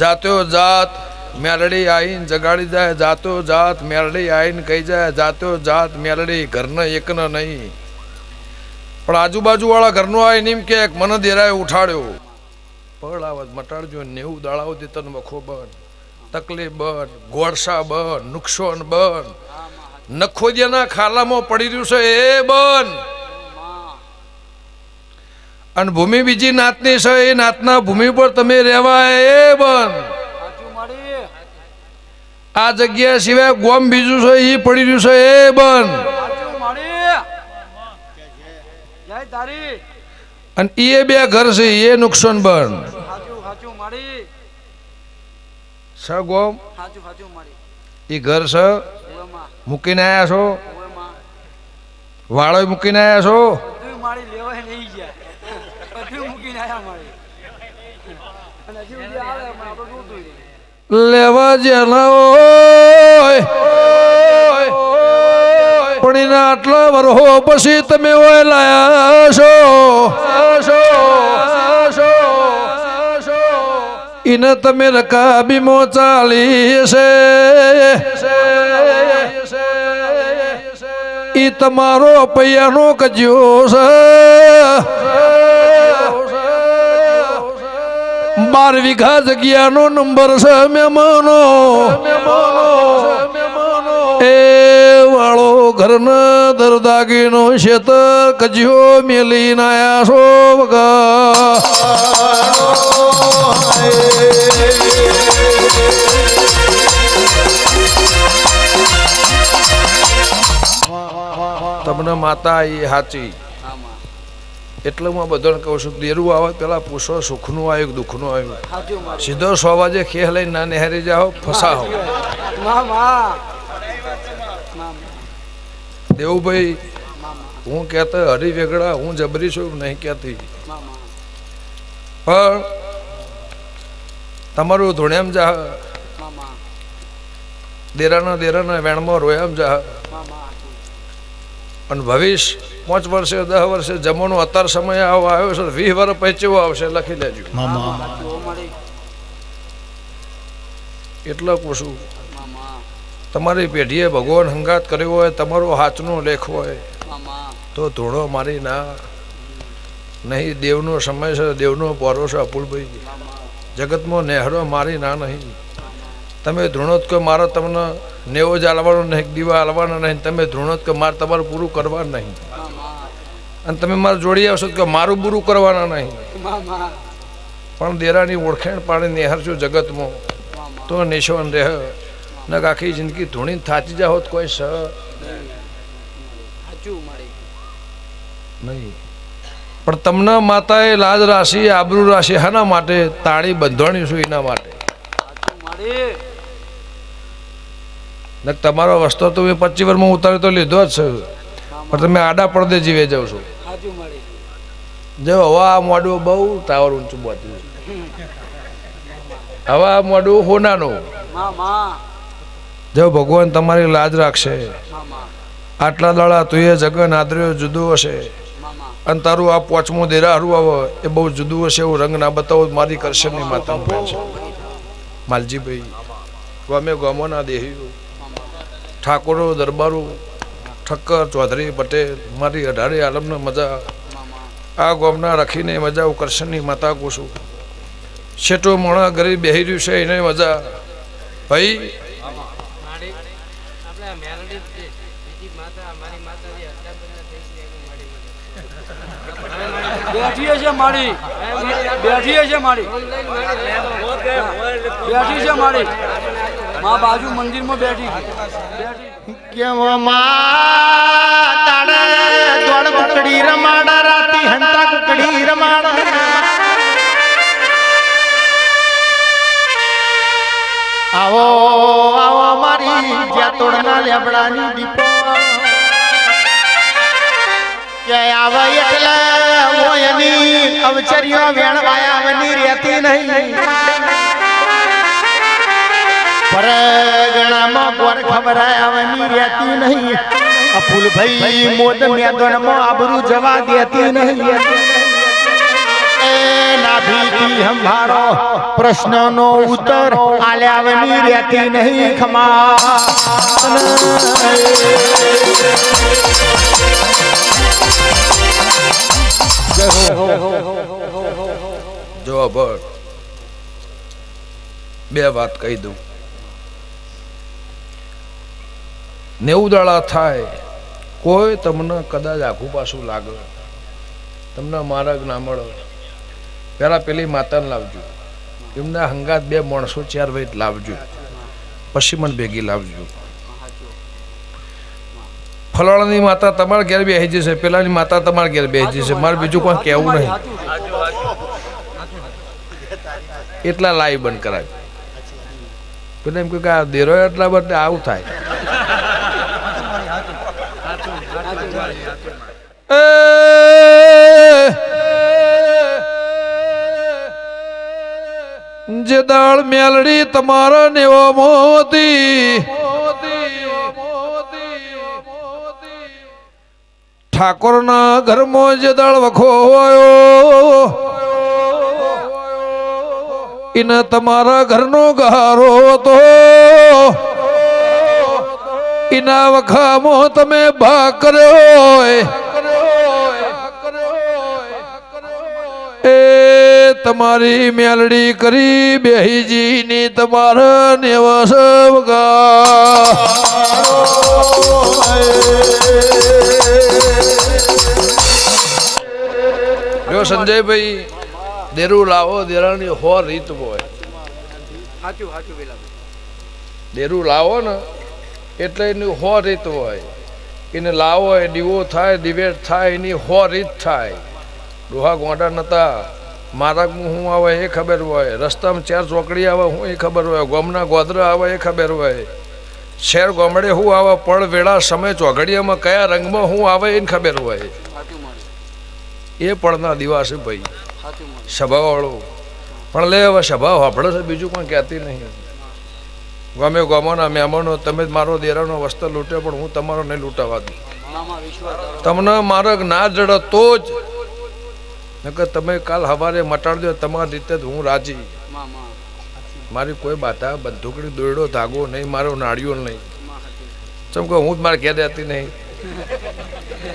જાતો જાત મેલડી આઈને જગાડી જાય, જાતો જાત મેલડી આઈને કહી જાય, જાતો જાત મેલડી ઘરના એકનો નહીં પણ આજુબાજુ વાળા ઘરનો આવીને એમ કે મને દેરાએ ઉઠાડ્યો, પગલ આવત મટાડજો, 90 દાડાઓ દે તન વખો બન, તકલીફ બન, ગોળસા બન, નુકસાન બન, નખોદિયાના ખાલામાં પડી રહ્યું છે એ બન, અને ભૂમિ બીજી નાતની છે એ નાતના ભૂમિ પર તમે રહેવા એ બન, આ જગ્યા સિવાય ગોમ બીજું છે એ પડી રહ્યું છે એ બન, અને એ બે ઘર છે એ નુકસાન બન છે. ગોમ એ ઘર છે મૂકીને આયા છો, વાળો મૂકીને આયા છો, લેવા જેના પણ એના આટલા વર્ષો પછી તમે ઓય લાયા છો, એને તમે રકાબીમો ચાલી છે, ઈ તમારો પૈયાનો કજ્યો છે, 12 વીઘા જગ્યાનો નંબર છે મહેમાનો, એ વાળો ઘરના દરદાગીનો શેતર કજ્યો મેલી નાયા છો વગા. તમને માતા એ સાચી એટલે હું બધાને કહું છું, દેરું આવે પેલા પૂછો સુખનું આવ્યું દુઃખનું આવ્યું, સીધો 100 વાગે ખેહ લઈને ના નહેરી જાઓ ફસાવો. દેવુભાઈ હું કહેતા હરી વેગડા હું જબરી છું નહીં કહેતી, પણ તમારું ધોણ્યામ જા દેરાના વેણમાં રોયામ જા, અને ભવિષ્ય 5 વર્ષે 10 વર્ષે જમવાનો અત્યાર સમય આવ્યો છે, 20 વર્ષ પછી આવશે લખી લેજો. એટલે પૂછું તમારી પેઢીએ ભગવાન હંગાત કર્યો હોય, તમારો હાથનો લેખ હોય તો ધોળો મારી ના નહીં. દેવનો સમય છે, દેવનો પોરો છે અપુલભાઈ, જગતમાં નહેરો મારી ના નહીં. તમે ધૂણોત કે મારે તમને 90 જ હાલવાનો નહીં, દીવા હાલવાના નહીં, તમે ધૂણોત કે મારે તમારું પૂરું કરવાનું નહીં, અને તમે મારે જોડી આવશો કે મારું પૂરું કરવાના નહીં. પણ દેરાની ઓળખાણ પાડી નિહારશો જગતમાં તો નિશાન રહે, ને આખી જિંદગી ધૂણી થાચી જાઓ તો કોઈ સ નહીં. પણ તમને માતાએ લાજ રાશિ આબરૂ રાશિ હાના માટે તાળી બંધાણી છું, એના માટે. તમારો વસ્તુ તો 25 વર્ષમાં ઉતારી તો લીધો જ છે, પણ તમે આડા પડદે જીવે જાવ છો. જો હવા મોઢું બહુ ટાવર ઊંચું બાંધ્યું છે, હવા મોઢું હોનાનું. જો ભગવાન તમારી લાજ રાખશે, આટલા દાડા તું એ જગન આદર્યો જુદું હશે, અને તારું આ 5મું દેરારું આવે એ બહુ જુદું હશે, એવું રંગ ના બતાવો મારી કરશે નહીં માતા છે. માલજીભાઈ ગમે ગમોના દેહ્યું ઠાકોરો દરબારો ઠક્કર ચૌધરી પટેલ મારી 18 આલમના મજા આ ગોમના રાખીને મજા કરશનની માતા કોશું. શેઠો મોણા ગરીબ બેહી રહ્યું છે એને મજા. ભાઈ બેઠી છે મારી, બેઠી છે મારી, બેઠી છે મારી માં બાજુ મંદિરમાં બેઠી કેવો માં તાડે દોડ કુકડી રમાડા રાતી હંતા કુકડી રમાડા. આવો આવો મારી જ્યાં તોડના લેબડાની દીપો કે આવે એટલે મોયની અવચરીઓ વેણવાયાવની રહેતી નહીં. પરગણામાં ગોર ખબરાયાવની રહેતી નહીં. અપુલભાઈ મોદ મેદાનમાં આબરૂ જવા દેતી નહીં. એ ગાભીથી હંભારો પ્રશ્નનો ઉત્તર આલ્યાવની રહેતી નહીં ખમા જો અભળ બે વાત કહી દઉં 90 દાડા થાય કોઈ તમને કદાચ આખું પાછું લાગે તમને માર્ગ ના મળે પેલા પેલી માતાને લાવજો એમના હંગાત 2 માણસો 4 વૈદ લાવજો પછી મને ભેગી લાવજો ફલાણાની માતા તમારા ઘેર બેસી જશે પેલાની માતા તમારા ઘેર બેસી જશે મારે બીજું કોઈ કહેવું નહીં એટલા લાઈ બંધ કરાય પેલા એમ કે આ દેરો એટલા બદલે આવું થાય જે દાળ મેલડી તમારા નેવો મોતી ઠાકોરના ઘરમાં જે દાળ વખો આવ્યો એને તમારા ઘરનો ગહારો હતો એના વખામાં તમે ભાગ કર્યો એ તમારી મેલડી કરી બેહીજી ની તમારા નેવસ જો સંજયભાઈ દેરું લાવો દેરાની હો રીત હોય દેરું લાવો ને એટલે એની હો રીત હોય એને લાવો એ દીવો થાય દિવેટ થાય એની હો રીત થાય ડોહા ગોંડા નતા માર્ગમાં શું આવે એ ખબર હોય રસ્તામાં 4 ચોકડી આવે હું એ ખબર હોય ગામના ગોદરા આવે એ ખબર હોય શહેર ગામડે શું આવે પળ વેળા સમય ચોઘડિયામાં કયા રંગમાં શું આવે એને ખબર હોય એ પળના દિવસે ભાઈ સભાવાળો પણ લે હવે સભા વાપડે છે બીજું પણ કહેતી નહીં ગમે ગામોના મહેમાનો તમે મારો દેરાનો વસ્ત્ર લૂંટ્યો પણ હું તમારો નહીં લૂંટાવા દઉં તમને માર્ગ ના જડે તો જ નકર તમે કાલ સવારે મટાડી દો તમારી રીતે હું રાજી મારી કોઈ બાધા બંદૂકડી દોરડો ધાગો નહીં મારો નાળિયો નહીં ચમ કે હું જ મારે ઘેર રહેતી નહીં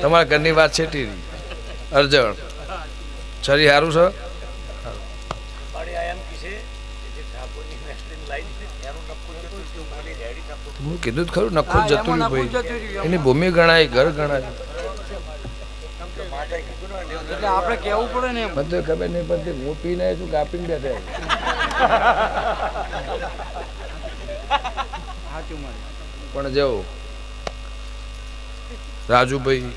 તમારા ઘરની વાત છેટી અરજણ છરી સારું છે હું કીધું જ ખરું નખો જતું રહ્યું ભાઈ એની ભૂમિ ગણાય ઘર ગણાય આપણે કેવું પડે ને બધું ખબર નહીં પડતી હું પીને છું કાપીને બેઠે પણ જવું રાજુભાઈ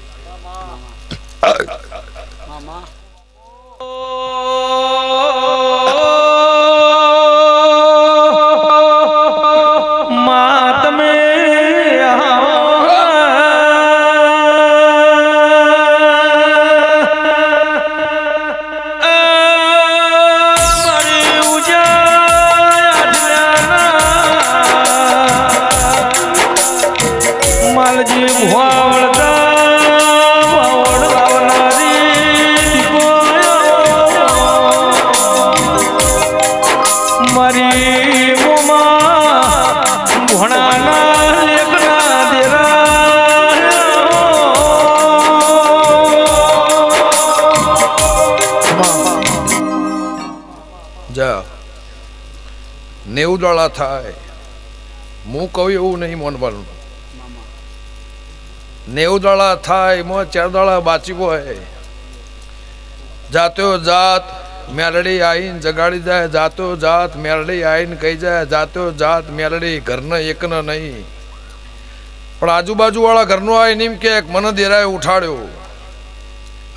નેવદાળા થાય હું કહું એવું નહીં માનવાનું 90 દાડા થાય એમાં 4 દાડા બાચી હોય જાતો જાત મેલડી આવીને જગાડી જાય જાતો જાત મેલડી આવીને કહી જાય જાતો જાત મેલડી ઘરના એકના નહીં પણ આજુબાજુ વાળા ઘરનો આવીને એમ કે મને દેરાએ ઉઠાડ્યો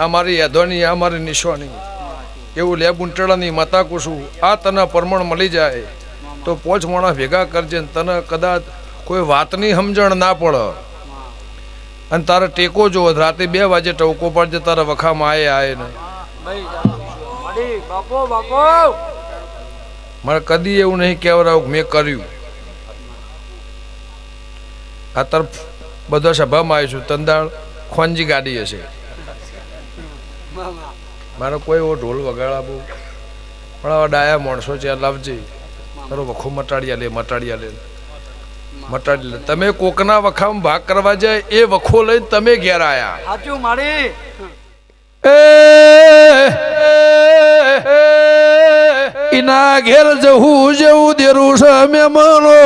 આ મારી યાદોની આ મારી નિશાની એવું લે બુંટડાની માતા કુશું આ તને પરમણ મળી જાય તો 5 માણસ ભેગા કરજે તને કદાચ કોઈ વાતની સમજણ ના પડે અને તારે ટેકો જો રાતે 2 વાગે ટવકો પડજે તારા વખામાં આય ને મારે કદી એવું નહીં કહેવરાવું મેં કર્યું આ તરફ બધા સભામાં આવીશું તંદાળ ખોનજી ગાડી હશે મારો કોઈ એવો ઢોલ વગાડા બહુ પણ આવા ડાયા માણસો છે લાવજી તારો વખો મટાડી લે તમે કોકના વખામાં ભાગ કરવા જાય એ વખો લઈને તમે ઘેર આયા સાચું મારી ઇના ઘેર જવું જેવું દેરું છે મહેમાનો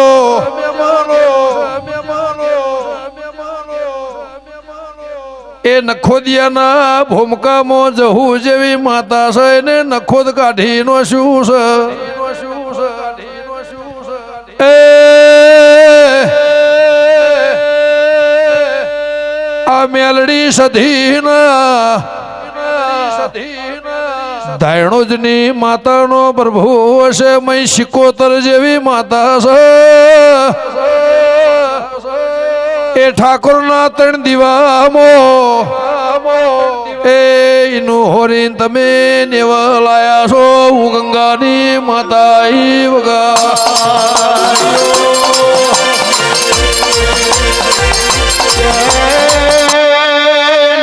એ નખોદિયાના ભૂમકામાં જવું જેવી માતા છે ને નખોદ કાઢીનો શું છે આ મેલડી સધીના ધાયણોજની માતાનો પ્રભુ હશે મય શિકોતર જેવી માતા છે એ ઠાકોરના 3 દીવામો એનું હોરીન તમે નેવા લાયા છો ગંગાની માતા ઈ વગા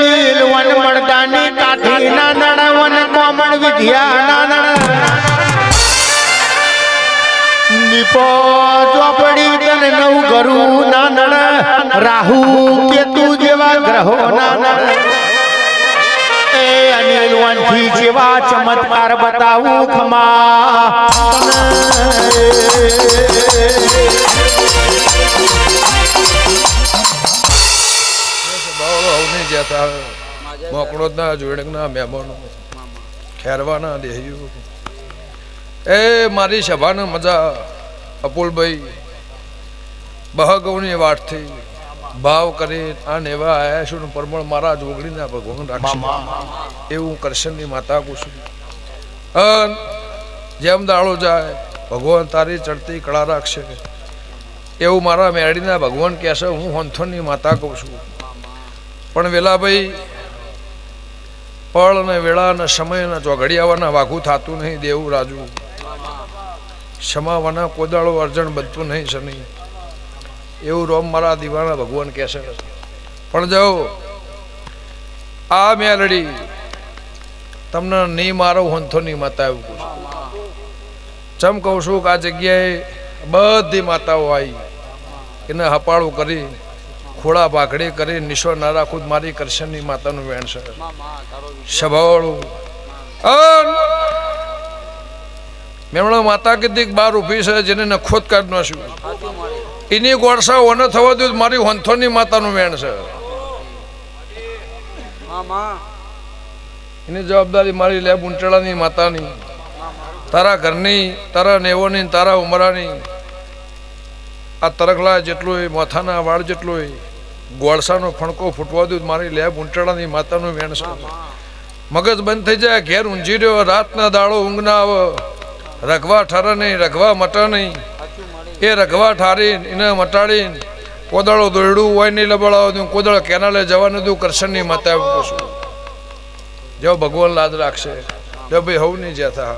નીલવન મળદાની કાઠી ના નણવન કોમળ વિદ્યા ના દીપો ચોપડી તન નવ ગરુ ના નણ રાહુ કેતુ જેવા ગ્રહો ના નણ એ અનિલવન થી જેવા ચમત્કાર બતાવું ખમા મોકળોદના જોડકના મહેમાનો ખેરવાના દેહ્યું એ મારી સભાને મજા અપુલભાઈ બહગવની વાટથી ભાવ કરી આને એવા આયા છું પરમળ મારા જોગડીના ભગવાન રાખશે એવું કરશનની માતા કુશું જેમ દાળો જાય ભગવાન તારી ચડતી કળા રાખશે એવું મારા મેળીના ભગવાન કહેશે હું હોંથોની માતા કહું છું પણ વેલાભાઈ પળ ને વેળા ને સમય ને ચોઘડિયાવાના વાઘું થતું નહીં દેવું રાજુ ક્ષમાવાના કોદાળો અર્જણ બનતું નહીં શનિ એવું રોમ મારા દીવાના ભગવાન કહેશે પણ જો આ મેલડી તમને નહીં મારો હોંથો નહીં માતા એવું કહું ચમ કહું છું કે આ જગ્યાએ બધી માતાઓ આવી એને હપાળું કરી ખોળા ભાખડી કરી નિશો ના રાખું મારી કરશનની માતાનું વેણ છે સભાવાળું મેમણા માતા કીધી બાર ઊભી છે જેને નખોદ કાઢ નાશું એની ગોળસા ઓને થવા દઉં મારી હોંથોની માતાનું વેણ છે એની જવાબદારી મારી લેબ ઉંટળાની માતાની તારા ઘરની તારા નેવોની તારા ઉમરાની આ તરખલા જેટલું મોથાના વાળ જેટલું ગોળસાનો ફણકો ફૂટવા દઉં મારી લેબ ઉંટળાની માતાનું વેણ છે મગજ બંધ થઈ જાય ઘેર ઊંઝી રહ્યો રાતના દાડો ઊંઘ ના આવે રઘવા ઠરે નહીં રઘવા મટા નહીં એ રઘવા ઠારીને એને મટાડીને કોદળો દોરડું હોય નહીં લબડાવો દઉં કોદળ કેનાલે જવાનું દઉં કરશનની માતા એવું કશું જો ભગવાન લાદ રાખશે જો ભાઈ હવ નહીં જતા